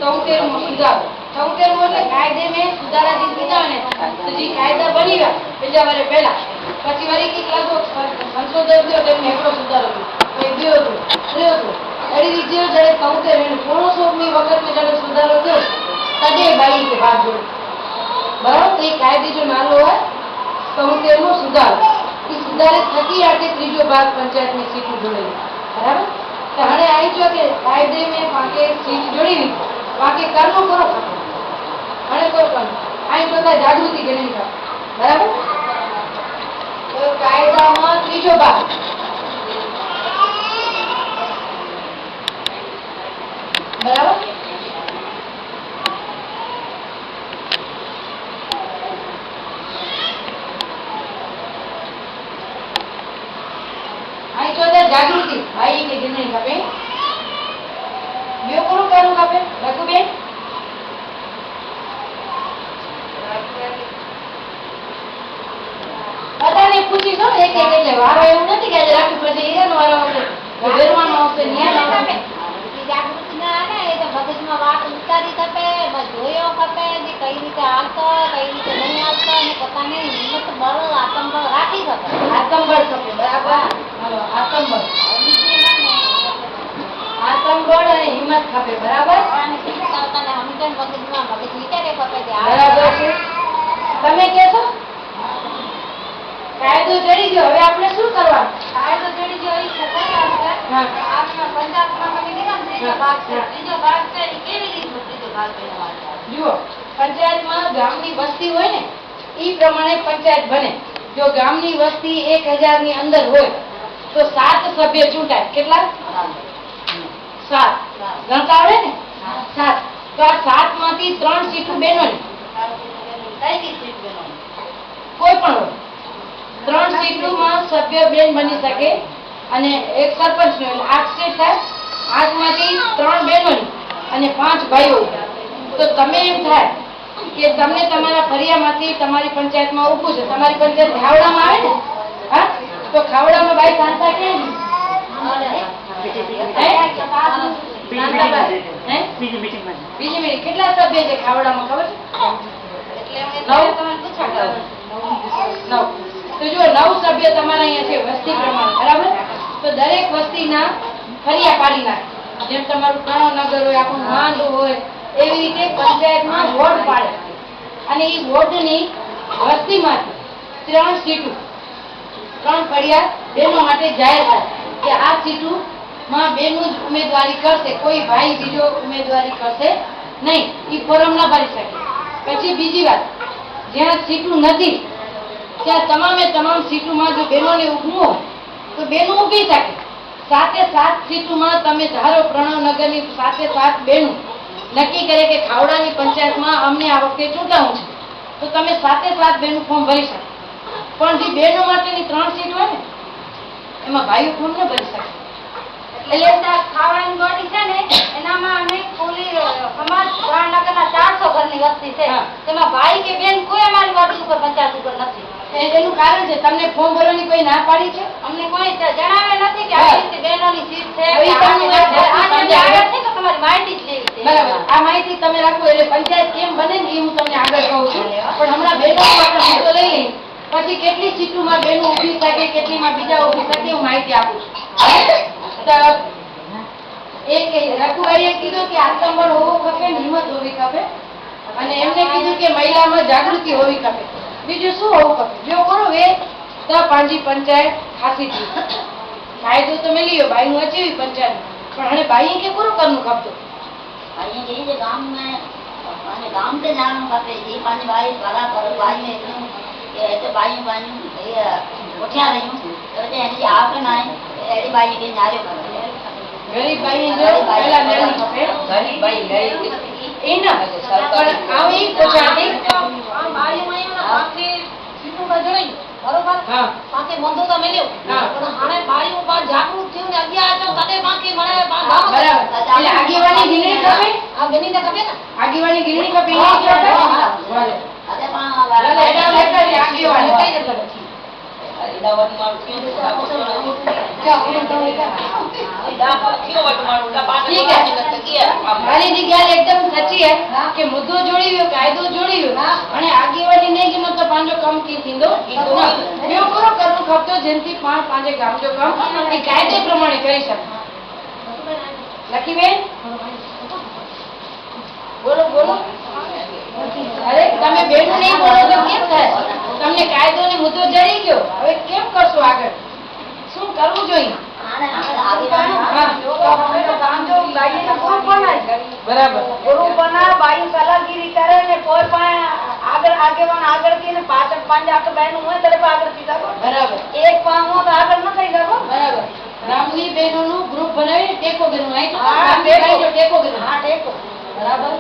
73મો સુધારો 73મો એટલે કાયદે મેં સુધારાથી કીધા ને તો જે કાયદા બની ગયા બીજા વારે પહેલા પછી વળી કઈક લાગો સંશોધન થયો તેમને એકડો સુધારો થયો એ ગયો હતો થયો હતો એડી રીતે જડે 73 એને 1600મી વખતમાં જડે સુધારો થયો તડે બાઈ કે ભાગ જોડે બરાબર એ કાયદે જો નાનો હોય 73મો સુધારો એ સુધારે થકી આજે ત્રીજો ભાગ પંચાયતની સીટ જોડેલી બરાબર તો હવે આવી જો કે કાયદે મેં પાકે સીટ જોડી પાકે કરવો કરો અને કરો કામ આવી બધા જાગૃતિ ગણી બરાબર તો કાયદામાં ત્રીજો ભાગ બરાબર जागृति भाई के दिन नहीं खपे मैं कोण करू खपे रखू बे पता नहीं पूछी तो एक એટલે વારો એવું નથી કે રાખી પછી એનો વારો આવશે વેરવાનો આવશે નિયા આવશે જાગૃતિ ના ને એ તો મગજમાં વાત ઉતારી ખપે બસ જોયો ખપે કે કઈ રીતે આવતો કઈ રીતે નહીં આવતો અને પોતાની હિંમત બળ આત્મબળ રાખી ખપે આત્મબળ ખપે બરાબર હાલો આત્મબળ આત્મબળ અને હિંમત ખપે બરાબર અને પોતાને સમજણ મગજમાં મગજ વિચારે ખપે કે બરાબર છે તમે કહેશો કાયદો ચડી ગયો હવે આપણે શું કરવાનું કાયદો ચડી ગયો એ ખબર હા આપના પંચાયતમાં મને નિયમ ત્રીજો ભાગ છે ત્રીજો ભાગ છે એ કેવી રીતે ત્રીજો ભાગ બનાવવાનો જુઓ પંચાયતમાં ગામની વસ્તી હોય ને ઈ પ્રમાણે પંચાયત બને જો ગામની વસ્તી 1000 ની અંદર હોય તો 7 સભ્ય ચૂંટાય કેટલા 7 ગણતા આવડે ને 7 તો આ 7 માંથી 3 સીટો બહેનોની કઈ સીટ બનાવવાની કોઈ પણ હોય 3 સીટોમાં સભ્ય બેન બની શકે અને એક સરપંચ નો એટલે 8 સીટ થાય 8 માંથી 3 બહેનોની અને 5 ભાઈઓ તો તમે એમ થાય કે તમને તમારા ફરિયામાંથી તમારી પંચાયતમાં ઊભું છે તમારી પંચાયત ખાવડામાં આવે ને હા તો ખાવડામાં બાઈ શાંતા કેમ બીજી મીટિંગ કેટલા સભ્ય છે ખાવડામાં ખબર છે એટલે તમને પૂછવા 9 તો જો 9 સભ્ય તમારા અહીંયા છે વસ્તી પ્રમાણે બરાબર તો દરેક વસ્તીના ફરિયા પાડી નાખે જેમ તમારું કણોનગર હોય આપણું માંડ હોય એવી રીતે પંચાયતમાં વોર્ડ પાડે અને એ વોર્ડની વસ્તીમાંથી 3 સીટો 3 ફરિયા બહેનો માટે જાહેર થાય કે આ સીટોમાં બહેનો જ ઉમેદવારી કરશે કોઈ ભાઈ બીજો ઉમેદવારી કરશે નહીં એ ફોરમ ના ભરી શકે પછી બીજી વાત જ્યાં સીટો નથી ત્યાં તમામ સીટોમાં જો બહેનોને ઊભું હોય તો બહેનો ઊભી શકે 7 સીટોમાં તમે ધારો પ્રણવનગરની 7 બહેનો નક્કી કરે કે ખાવડાની પંચાયતમાં અમને આ વખતે ચૂંટાવું છે તો તમે 7 બહેનો ફોર્મ ભરી શકો પણ જે બહેનો માટેની 3 સીટ હોય ને એમાં ભાઈઓ ફોર્મ ન ભરી શકે એટલે ખાવાની બોડી છે ને એનામાં અમે કુલી સમાજ પ્રણનગરના 400 ઘરની વસ્તી છે તેમાં ભાઈ કે બેન કોઈ અમારી બોડી ઉપર પંચાયત ઉપર નથી એનું કારણ છે તમને ફોર્મ ભરવાની કોઈ ના પાડી છે અમને કોઈ જણાવે નથી કે આવી રીતે બહેનોની સીટ છે હવે તમને આગળ છે તો તમારી માહિતી જ લેવી છે બરાબર આ માહિતી તમે રાખો એટલે પંચાયત કેમ બને ને એ હું તમને આગળ કહું છું પણ હમણાં બહેનો આપણે મુદ્દો લઈ લઈ પછી કેટલી સીટોમાં બહેનો ઊભી શકે કેટલીમાં બીજા ઊભી શકે હું માહિતી આપું છું તો એક રઘુભાઈએ કીધું કે આત્મબળ હોવું ખપે હિંમત હોવી ખપે અને એમને કીધું કે મહિલામાં જાગૃતિ હોવી ખપે બીજું શું હોવું ખપે જો કરો એ તો પાંજી પંચાયત ખાસી થઈ કાયદો તો મેલ્યો બાઈ હું અચેવી પંચાયત પણ હવે બાઈ કે પૂરું કરવું ખપતું ભાઈ કે જે ગામ में અને ગામ તે જાણવું ખપે જે પાંચ ભાઈ ભલા કરો ભાઈ ને કે એટલે ભાઈ એ ઓઠ્યા રહ્યું તો એની આગળ ના એડી ભાઈ કે નાર્યો કરે ગરીબ બાઈ જો પહેલા મેળવી ખપે ગરીબ બાઈ ગઈ એના સરકાર આવી પોતાની આ ભાઈ માં બાકી સીટું બજણી બરોબર હા બાકી બંધો તો મેલ્યો પણ હાણે ભાઈ ઉપર જાગૃત થયું ને અગિયાર તો તને બાકી મળે બરાબર એટલે આગેવાની ગિરણી ખપે આ ગની ને ખપે ને આગેવાની ગિરણી ખપે એ ખપે ભલે અરે પણ એડા લેकर આગેવાની કઈ જતો નથી એડાવન મારું કે ठीक है हमारी जगह एकदम नथी है के मुद्दो जोड़ी वियो कायदो जोड़ी वियो अने आगेवानी नहीं गिनो तो पांजो कम की थींदो बियो करो करनो खपतो जेनथी पांजे गाम जो कम ई कायदे प्रमाणे करी सके लकी बेन बोलो बोलो अरे તમે બેન નહીં બોલો તો કેમ થાય તમને કાયદો ને મુદ્દો જડી ગયો હવે કેમ કરશો આગળ શું કરવું જોઈએ બરાબર ગુરુ બના બાઈ સલાહગીરી કરે ને કોઈ પણ આગળ આગેવાન આગળથી ને પાછળ પાંચ આખે બહેનો હોય ત્યારે આગળ થઈ શકો બરાબર એક પામ હોય તો આગળ ન થઈ શકો બરાબર ગામની બહેનોનું ગ્રુપ બનાવી ટેકો બહેનો આઈ તો હા, ટેકો બહેનો હા ટેકો બરાબર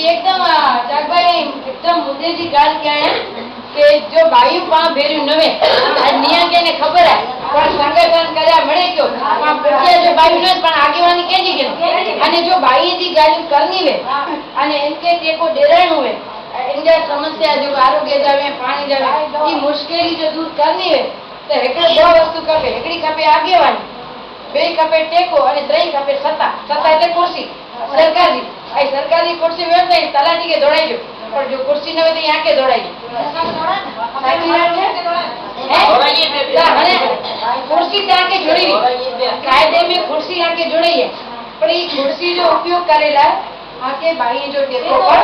एकदम जागभाई एकदम मुद्दे जी गाल क्या है कि जो बायु पां भेर्યું नवे આ નિયા કેને ખબર હે પણ સંગઠન કર્યા મળે ક્યો પણ પ્રત્યે જો બાયુ ન પણ આગેવાની કેજી કે અને જો બાયુ जी ગાલી કરની વે અને એનકે ટેકો ડેરાણું વે इंजा समस्या जो आरोग्य जावे पानी जावे ई मुश्केली जो दूर करनी वे तो एकड़े दो वस्तु कपे एकड़ी कपे આગેવાની બે કપે ટેકો અને ત્રણ કપે સત્તા સત્તા એટલે कुर्सी सरकारी आई सरकारी कुर्सी व्यवस्था तलाटी के दौड़ाई जो पर जो कुर्सी न हो तो यहाँ के दौड़ाई कुर्सी आके जोड़ी कायदे में कुर्सी आके जोड़ी है पर ये कुर्सी जो उपयोग करेला आके बाई जो टेको पर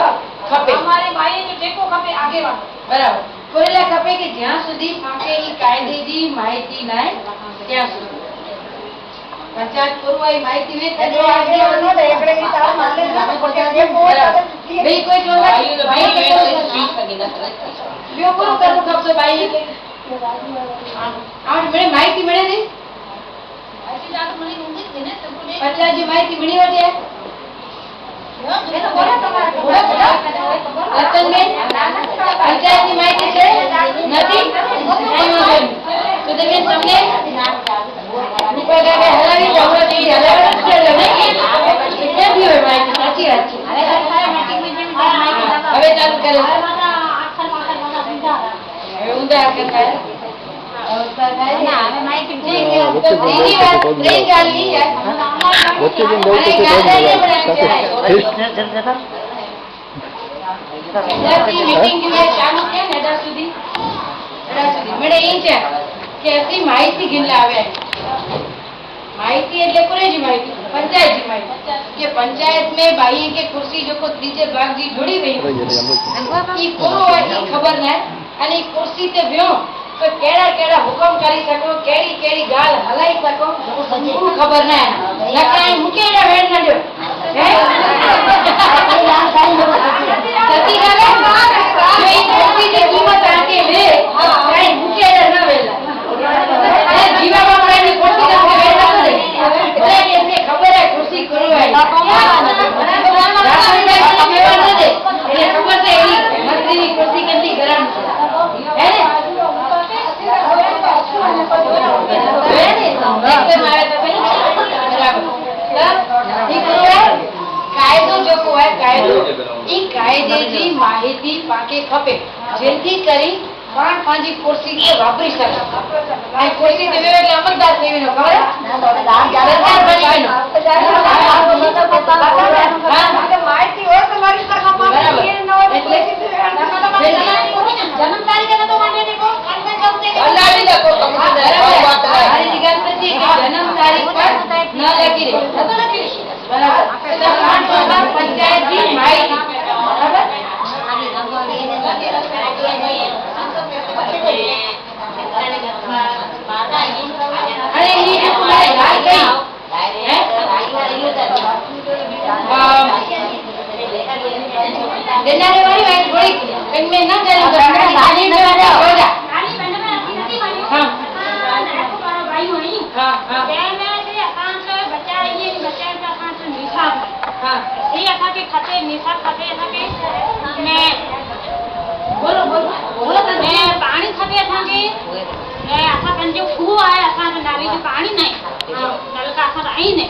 खपे हमारे बाई जो टेको खपे आगे वाળો बराबर कोरेला खपे के ज्यां सुधी पाके ई कायदे जी माहिती ना ત્યાં સુધી पंचायत पुरवाई माहिती में जो आगे वाળો ને એકડે ની તાવ માલે બે कोई जो बियो पूरो करनो खपतो बाई आठ मेरे माहिती मिले दी ऐसी जात मनी ઊંધી છે ને તો બોલે पंचायत जी माहिती मिली वटे એ તો બોલે તમારે रतन बेन पंचायत की माहिती છે નથી નહીં વાંધો તો તમે તમને રૂપિયા કાકે હલાવી જવા જોઈએ હલાવવા જ નહીં કેમ હોય માહિતી સાચી વાત છે હવે ચાલુ કરે હવે ઊંધા કરતા અવસ્થા થાય ને હવે માહિતી ઠીક છે તો ત્રીજી વાત ત્રીજી ગાલી છે बच्चे दिन बहुत અને ગાલે ને બનાવ્યા વિદ્યાર્થી મીટિંગ में ચાલુ છે ને એડા સુધી મેડે એ છે કે અસી માહિતી ગિનલા આવ્યા माहिती એટલે કોની माहिती पंचायत जी माहिती कि पंचायत में बाई के कुर्सी जो को त्रीजे भाग जी जोड़ी गई ई कोरो ई खबर न અને ई कुर्सी ते व्यो तो केड़ा केड़ा हुकम करी सको केड़ी केड़ी गाल हलाई सको पूरी खबर न नकाई मुकेड़ा वेण न जो है सती गाले जो ई कुर्सी की कीमत आके दे काई मुकेड़ा न वेला जीवा बापा ની कुर्सी का वेला એટલે એમને ખબર હે कुर्सी કરવાય રાષ્ટ્રભાઈ વ્યવહાર ન દે એટલે ખબર છે એની મંત્રીની कुर्सी કેટલી ગરમ છે હે કાયદો જો હોય કાયદો એ કાયદેજી માહિતી પાકે ખપે જેથી કરી પણ પાંજી कुर्सी के वापरी શકે આ कुर्सी દેવે એટલે અમલદાર થઈનો ખબર સરકાર બની ગયો માહિતી હોય તો મારી સખા બરાબર એટલે જન્મ તારીખે તો માંડે ને કો કાંઈ જવું છે અલ્લાહની લખો મારી જીગત નથી કે જન્મ તારીખ પર ન લખી દે તો લખી દે બરાબર તો પંચાયત ની માહિતી બરાબર આની ગંગોળી એને લખી અરે ઈ તમારે રાઈ ગઈ देनारे वाली मैं थोड़ी इनमें ना करें तो मेरा भाजी में वाला होगा નાની બંને નથી બની हाँ નાકો મારો ભાઈ હોય हाँ हाँ બે મે છે અકાઉન્ટ બચ્ચા આઈએ બચ્ચા का अकाउंट निशाब हाँ ये अथा के खाते निशाब खाते अथा के मैं बोलो बोलो बोलो मैं पानी खाते अथा के मैं अथा कंजो फू आया अथा नावी जो पानी नहीं नल का अथा आई नहीं